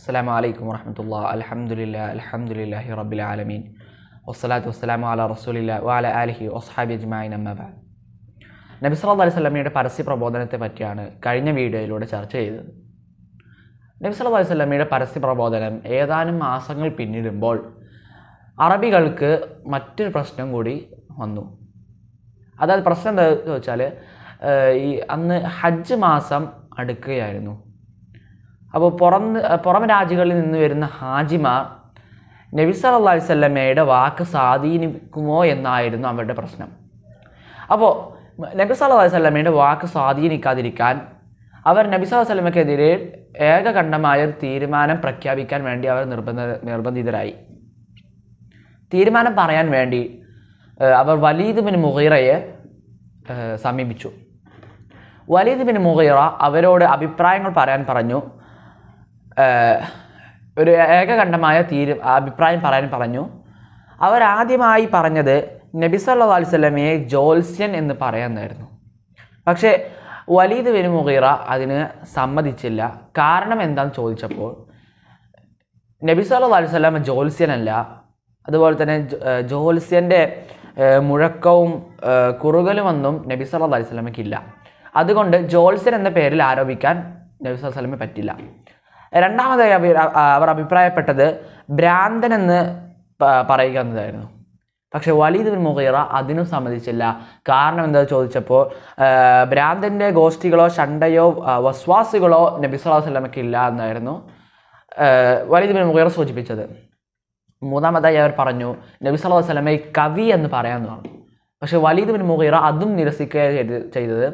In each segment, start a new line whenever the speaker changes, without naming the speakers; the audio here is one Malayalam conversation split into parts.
അസ്സലാമു അലൈക്കും വറഹ്മത്തുള്ളാഹി അൽഹംദുലില്ലാഹി റബ്ബിൽ ആലമീൻ വസ്സലാത്തു വസ്സലാമു അലാ റസൂലില്ലാഹി വഅലാ ആലിഹി വസ്ഹബിഹി അജ്മഈൻ അമ്മാ ബഅദ്. നബി സല്ലല്ലാഹു അലൈഹി വസല്ലമയുടെ പരസ്യ പ്രബോധനത്തെ പറ്റിയാണ് കഴിഞ്ഞ വീഡിയോയിലൂടെ ചർച്ച ചെയ്തത്. നബി സല്ലല്ലാഹു അലൈഹി വസല്ലമയുടെ പരസ്യ പ്രബോധനം ഏതാനും മാസങ്ങൾ പിന്നിടുമ്പോൾ അറബികൾക്ക് മറ്റൊരു പ്രശ്നം കൂടി വന്നു. അതായത് പ്രശ്നം എന്താണെന്ന് വെച്ചാൽ അന്ന് ഹജ്ജ് മാസം അടുക്കുകയായിരുന്നു. അപ്പോൾ പുറം രാജ്യങ്ങളിൽ നിന്ന് വരുന്ന ഹാജിമാർ നബി സല്ലല്ലാഹു അലൈഹി വസല്ലമയുടെ വാക്ക് സ്വാധീനിക്കുമോ എന്നായിരുന്നു അവരുടെ പ്രശ്നം. അപ്പോൾ നബി സല്ലല്ലാഹു അലൈഹി വസല്ലമയുടെ വാക്ക് സ്വാധീനിക്കാതിരിക്കാൻ അവർ നബി സല്ലല്ലാഹു അലൈഹി വസല്ലമയ്ക്കെതിരെ ഏകകണ്ഠമായ ഒരു തീരുമാനം പ്രഖ്യാപിക്കാൻ വേണ്ടി അവർ നിർബന്ധിതരായി. തീരുമാനം പറയാൻ വേണ്ടി അവർ വലീദ് ബിൻ മുഗീറയെ സമീപിച്ചു. വലീദ് ബിൻ മുഗീറ അവരോട് അഭിപ്രായങ്ങൾ പറയാൻ പറഞ്ഞു. ഒരു ഏകകണ്ഠമായ അഭിപ്രായം പറയാൻ പറഞ്ഞു. അവരാദ്യമായി പറഞ്ഞത് നബി സല്ലല്ലാഹു അലൈഹി വസല്ലമയെ ജോത്സ്യൻ എന്ന് പറയാമെന്നായിരുന്നു. പക്ഷേ വലീദ് ബിൻ മുഗീറ അതിന് സമ്മതിച്ചില്ല. കാരണം എന്താണെന്ന് ചോദിച്ചപ്പോൾ നബി സല്ലല്ലാഹു അലൈഹി വസല്ലമ ജോത്സ്യനല്ല, അതുപോലെ തന്നെ ജോത്സ്യൻ്റെ മുഴക്കവും കുറുകലുമൊന്നും നബി സല്ലല്ലാഹു അലൈഹി വസല്ലമയ്ക്കില്ല. അതുകൊണ്ട് ജോത്സ്യൻ എന്ന പേരിൽ ആരോപിക്കാൻ നബി സല്ലല്ലാഹു അലൈഹി വസല്ലമയെ പറ്റില്ല. രണ്ടാമതായി അവർ അഭിപ്രായപ്പെട്ടത് ഭ്രാന്തൻ എന്ന് പറയുക എന്നതായിരുന്നു. പക്ഷെ വലീദ് ബിൻ മുഗീറ അതിനും സമ്മതിച്ചില്ല. കാരണം എന്താണെന്ന് ചോദിച്ചപ്പോൾ ഭ്രാന്തൻ്റെ ഗോഷ്ഠികളോ ഷണ്ടയോ വസ്വാസികളോ നബി സല്ലല്ലാഹു അലൈഹി വസല്ലമയ്ക്ക് ഇല്ല എന്നായിരുന്നു വലീദ് ബിൻ മുഗീറ സൂചിപ്പിച്ചത്. മൂന്നാമതായി അവർ പറഞ്ഞു നബി സല്ലല്ലാഹു അലൈഹി വസല്ലമയെ കവി എന്ന് പറയാമെന്ന് പറഞ്ഞു. പക്ഷെ വലീദ് ബിൻ മുഗീറ അതും നിരസിക്കുകയാണ് ചെയ്തത്.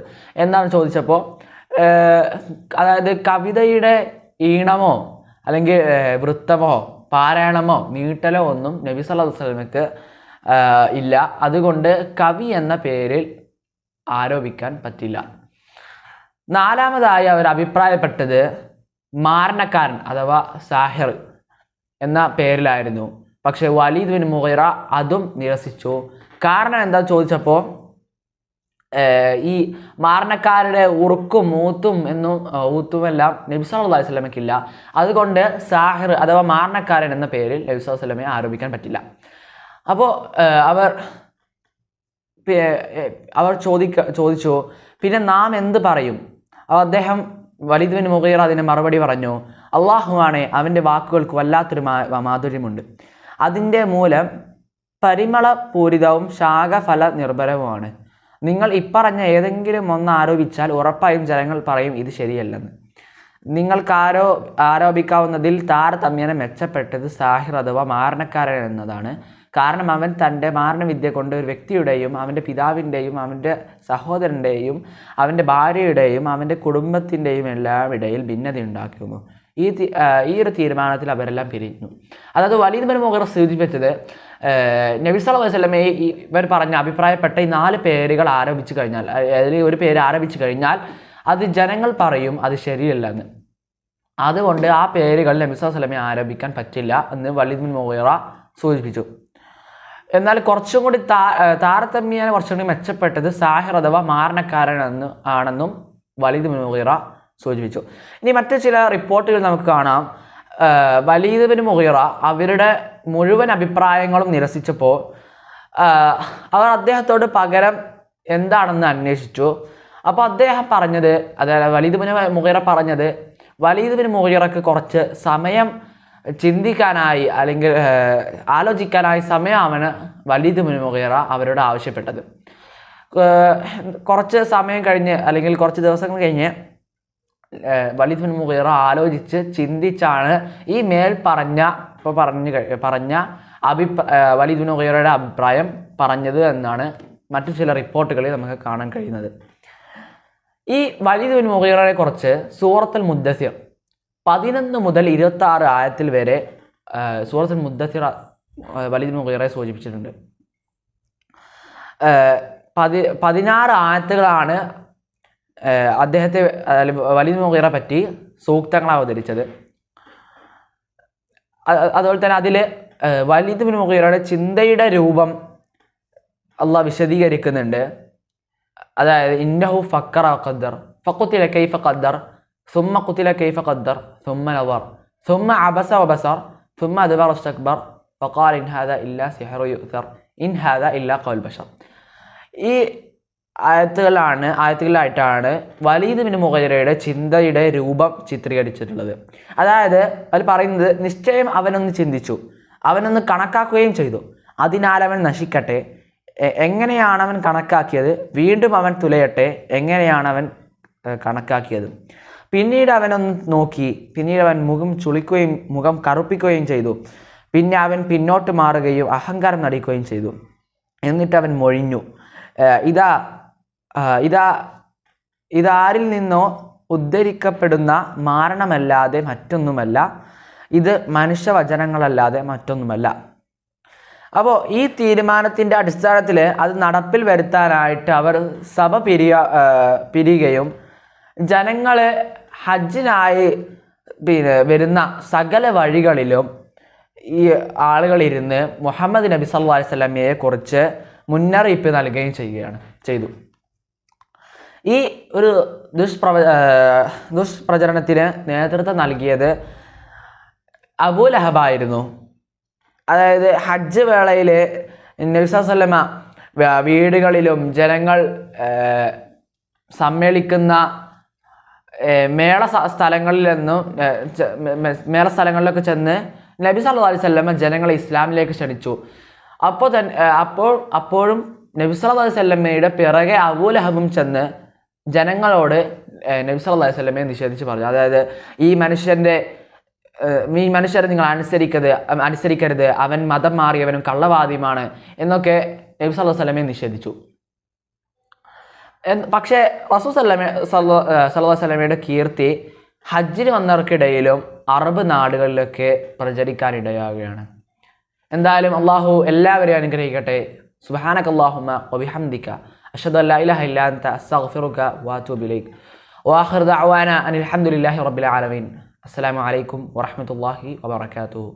എന്താണെന്ന് ചോദിച്ചപ്പോൾ അതായത് കവിതയുടെ ഈണമോ അല്ലെങ്കിൽ വൃത്തമോ പാരായണമോ നീട്ടലോ ഒന്നും നബി സല്ലല്ലാഹു അലൈഹി വസല്ലമയ്ക്ക് ഇല്ല. അതുകൊണ്ട് കവി എന്ന പേരിൽ ആരോപിക്കാൻ പറ്റില്ല. നാലാമതായി അവർ അഭിപ്രായപ്പെട്ടത് മാരണക്കാരൻ അഥവാ സാഹിർ എന്ന പേരിലായിരുന്നു. പക്ഷെ വലീദ് ബിൻ മുഗീറ അതും നിരസിച്ചു. കാരണം എന്താ ചോദിച്ചപ്പോൾ ഈ മാരണക്കാരുടെ ഉറുക്കും ഊത്തുമെല്ലാം നബി സല്ലല്ലാഹു അലൈഹി വസല്ലമയ്ക്കില്ല. അതുകൊണ്ട് സാഹിർ അഥവാ മാരണക്കാരൻ എന്ന പേരിൽ നബി സല്ലല്ലാഹു അലൈഹി വസല്ലമയെ ആരോപിക്കാൻ പറ്റില്ല. അപ്പോൾ അവർ ചോദിച്ചു പിന്നെ നാം എന്ത് പറയും? അദ്ദേഹം വലീദ് ബിൻ മുഗീറ അതിന് മറുപടി പറഞ്ഞു, അള്ളാഹുവാണേ, അവൻ്റെ വാക്കുകൾക്ക് വല്ലാത്തൊരു മാധുര്യമുണ്ട്. അതിൻ്റെ മൂലം പരിമളപൂരിതവും ശാഖഫല നിർഭരവുമാണ്. നിങ്ങൾ ഇപ്പറഞ്ഞ ഏതെങ്കിലും ഒന്ന് ആരോപിച്ചാൽ ഉറപ്പായും ജനങ്ങൾ പറയും ഇത് ശരിയല്ലെന്ന്. നിങ്ങൾക്ക് ആരോപിക്കാവുന്നതിൽ താരതമ്യേന മെച്ചപ്പെട്ടത് സാഹിർ അഥവാ മാരണക്കാരൻ എന്നതാണ്. കാരണം അവൻ തൻ്റെ മാരണവിദ്യ കൊണ്ട് ഒരു വ്യക്തിയുടെയും അവൻ്റെ പിതാവിൻ്റെയും അവൻ്റെ സഹോദരൻ്റെയും അവൻ്റെ ഭാര്യയുടെയും അവൻ്റെ കുടുംബത്തിൻ്റെയും എല്ലാം ഇടയിൽ ഭിന്നതയുണ്ടാക്കുന്നു. ഈ ഒരു തീരുമാനത്തിൽ അവരെല്ലാം പിരിഞ്ഞു. അതായത് വലീദ് ബിൻ മുഗീറ സൂചിപ്പിച്ചത് നബി സല്ലല്ലാഹു അലൈഹി വസല്ലമയെ ഇവർ പറഞ്ഞ അഭിപ്രായപ്പെട്ട ഈ 4 പേരുകൾ ആരോപിച്ചു കഴിഞ്ഞാൽ, അതിൽ ഒരു പേര് ആരോപിച്ചു കഴിഞ്ഞാൽ അത് ജനങ്ങൾ പറയും അത് ശരിയല്ലെന്ന്. അതുകൊണ്ട് ആ പേരുകൾ നബി സല്ലല്ലാഹു അലൈഹി വസല്ലമയെ ആരോപിക്കാൻ പറ്റില്ല എന്ന് വലീദ് ബിൻ മുഗീറ സൂചിപ്പിച്ചു. എന്നാൽ കുറച്ചും കൂടി താരതമ്യേന കുറച്ചും കൂടി മെച്ചപ്പെട്ടത് സാഹിർ അഥവാ മാരണക്കാരൻ ആണെന്നും വലീദ് ബിൻ മുഗീറ സൂചിപ്പിച്ചു. ഇനി മറ്റു ചില റിപ്പോർട്ടുകൾ നമുക്ക് കാണാം. വലീദ് ബിൻ മുഗീറ അവരുടെ മുഴുവൻ അഭിപ്രായങ്ങളും നിരസിച്ചപ്പോൾ അവർ അദ്ദേഹത്തോട് പകരം എന്താണെന്ന് അന്വേഷിച്ചു. അപ്പോൾ അദ്ദേഹം പറഞ്ഞത്, അതായത് വലീദ് ബിൻ മുഗീറ പറഞ്ഞത്, വലീദ് ബിൻ മുഗീറക്ക് കുറച്ച് സമയം ചിന്തിക്കാനായി അല്ലെങ്കിൽ ആലോചിക്കാനായി സമയമാണ് വലീദ് ബിൻ മുഗീറ അവരോട് ആവശ്യപ്പെട്ടത്. കുറച്ച് സമയം കഴിഞ്ഞ് അല്ലെങ്കിൽ കുറച്ച് ദിവസങ്ങൾ കഴിഞ്ഞ് വലീദ് ബിൻ മുഗീറ ആലോചിച്ച് ചിന്തിച്ചാണ് ഈ പറഞ്ഞ വലീദ് ബിൻ മുഗീറയുടെ അഭിപ്രായം പറഞ്ഞത് എന്നാണ് മറ്റു ചില റിപ്പോർട്ടുകളിൽ നമുക്ക് കാണാൻ കഴിയുന്നത്. ഈ വലീദ് ബിൻ മുഗീറയെ കുറിച്ച് സൂറത്തുൽ മുദ്ദസിർ 11 മുതൽ 26 ആയത്തിൽ വരെ സൂറത്തുൽ മുദ്ദസിർ വലീദ് ബിൻ മുഗീറയെ സൂചിപ്പിച്ചിട്ടുണ്ട്. 16 ആയത്തുകളാണ് അദ്ദേഹത്തെ വലീദ് ബിൻ മുഗീറയെ പറ്റി സൂക്തങ്ങൾ അവതരിച്ചത്. അതുപോലെ തന്നെ അതിൽ വലീദ് ബിൻ മുഗീറയുടെ ചിന്തയുടെ രൂപം അള്ളാഹ് വിശദീകരിക്കുന്നുണ്ട്. അതായത് ഇന്നഹു ഫക്കറ ഖദ്ദർ ഫഖുതില കൈഫ ഖദ്ദർ സുമ്മ ഖുതില കൈഫ ഖദ്ദർ സുമ്മ നദർ ثم عبس وبصر ثم أدبر واستكبر فقال إن هذا إلا سحر يؤثر إن هذا إلا قول البشر. ഈ ആയത്തുകളിലായിട്ടാണ് വലീദ് ബിൻ മുഗീറയുടെ ചിന്തയുടെ രൂപം ചിത്രീകരിച്ചിട്ടുള്ളത്. അതായത് അതിൽ പറയുന്നത്, നിശ്ചയം അവനൊന്ന് ചിന്തിച്ചു, അവനൊന്ന് കണക്കാക്കുകയും ചെയ്തു, അതിനാൽ അവൻ നശിക്കട്ടെ. എങ്ങനെയാണ് അവൻ കണക്കാക്കിയത്? വീണ്ടും അവൻ തുലയട്ടെ, എങ്ങനെയാണ് അവൻ കണക്കാക്കിയത്? പിന്നീട് അവനൊന്ന് നോക്കി, പിന്നീട് അവൻ മുഖം കറുപ്പിക്കുകയും ചെയ്തു. പിന്നെ അവൻ പിന്നോട്ട് മാറുകയും അഹങ്കാരം നടിക്കുകയും ചെയ്തു. എന്നിട്ട് അവൻ മൊഴിഞ്ഞു, ഇതാരിൽ നിന്നോ ഉദ്ധരിക്കപ്പെടുന്ന മാരണമല്ലാതെ മറ്റൊന്നുമല്ല, ഇത് മനുഷ്യവചനങ്ങളല്ലാതെ മറ്റൊന്നുമല്ല. അപ്പോൾ ഈ തീരുമാനത്തിൻ്റെ അടിസ്ഥാനത്തിൽ അത് നടപ്പിൽ വരുത്താനായിട്ട് അവർ സഭ പിരിയുകയും ജനങ്ങൾ ഹജ്ജിനായി വരുന്ന സകല വഴികളിലും ഈ ആളുകളിരുന്ന് മുഹമ്മദ് നബി സല്ലല്ലാഹു അലൈഹി വസല്ലമയെ കുറിച്ച് മുന്നറിയിപ്പ് നൽകുകയും ചെയ്തു. ഈ ഒരു ദുഷ്പ്രചരണത്തിന് നേതൃത്വം നൽകിയത് അബൂ ലഹബായിരുന്നു. അതായത് ഹജ്ജ് വേളയിൽ നബി സല്ലല്ലാഹു അലൈഹി വസല്ലമ വീടുകളിലും ജനങ്ങൾ സമ്മേളിക്കുന്ന മേളസ്ഥലങ്ങളിലൊക്കെ ചെന്ന് നബി സല്ലല്ലാഹു അലൈഹി വസല്ലമ ജനങ്ങളെ ഇസ്ലാമിലേക്ക് ക്ഷണിച്ചു. അപ്പോഴും നബി സല്ലല്ലാഹു അലൈഹി വസല്ലമയുടെ പിറകെ അബൂ ലഹബും ചെന്ന് ജനങ്ങളോട് നബി സല്ലല്ലാഹു അലൈഹി വസല്ലമയെ നിഷേധിച്ച് പറഞ്ഞു. അതായത് ഈ മനുഷ്യരെ നിങ്ങൾ അനുസരിക്കരുത്, അവൻ മതം മാറിയവനും കള്ളവാദിയുമാണ് എന്നൊക്കെ നബി സല്ലല്ലാഹു അലൈഹി വസല്ലമയെ നിഷേധിച്ചു. പക്ഷേ റസൂൽ സല്ലല്ലാഹു അലൈഹി വസല്ലമയുടെ കീർത്തി ഹജ്ജിന് വന്നവർക്കിടയിലും അറബ് നാടുകളിലൊക്കെ പ്രചരിക്കാനിടയാവുകയാണ്. എന്തായാലും അള്ളാഹു എല്ലാവരെയും അനുഗ്രഹിക്കട്ടെ. സുബ്ഹാനകല്ലാഹുമ്മ വബിഹംദിക അഷ്ഹദു അല്ലാ ഇലാഹ ഇല്ലാ അൻത അസ്തഗ്ഫിറുക വഅതൂബു ഇലൈക് വആഖിറു ദഅവാന അനിൽ ഹംദുലില്ലാഹി റബ്ബിൽ ആലമീൻ. അസ്സലാമു അലൈക്കും വറഹ്മത്തുള്ളാഹി വബറകാതുഹു.